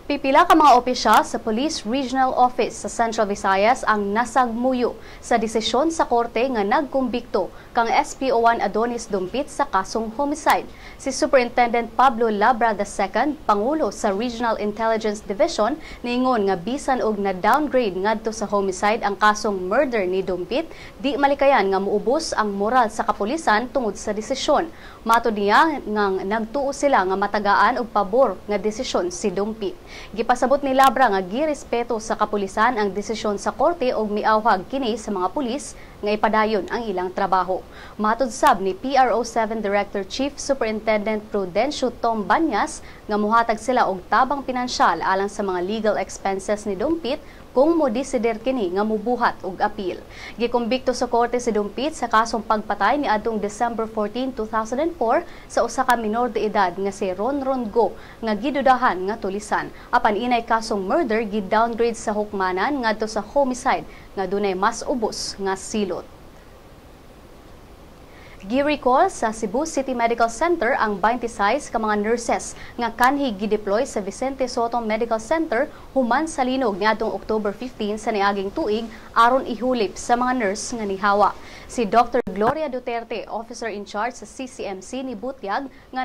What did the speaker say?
Pipila ka mga opisyal sa Police Regional Office sa Central Visayas ang nasagmuyo sa desisyon sa korte nga nagkumbikto kang SPO1 Adonis Dumpit sa kasong homicide. Si Superintendent Pablo Labra II, Pangulo sa Regional Intelligence Division, niingon nga bisan og na-downgrade ngadto sa homicide ang kasong murder ni Dumpit, di malikayan nga muubos ang moral sa kapulisan tungod sa desisyon. Matod niya nga nagtuo sila nga matagaan og pabor nga desisyon si Dumpit. Gipasabot ni Labra nga girespeto sa kapulisan ang desisyon sa korte og miawhag kini sa mga pulis nga ipadayon ang ilang trabaho. Matod sab ni PRO7 Director Chief Superintendent Prudencio Tom Banyas nga muhatag sila og tabang pinansyal alang sa mga legal expenses ni Dumpit kung modesider kini nga mubuhat og apil. Gikumbikto sa korte si Dumpit sa kasong pagpatay ni adtong December 14, 2004 sa usa ka minor de edad nga si Ronron Go nga gidudahan nga tulisan. Apan inay kasong murder gi-downgrade sa hukmanan ngadto sa homicide nga dunay mas ubos nga silot. Gi-recall sa Cebu City Medical Center ang 26 ka mga nurses nga kanhi gi-deploy sa Vicente Soto Medical Center human sa linog niadtong October 15 sa niaging tuig aron ihulip sa mga nurse nga nihawa. Si Dr. Gloria Duterte, officer in charge sa CCMC ni Butiag nga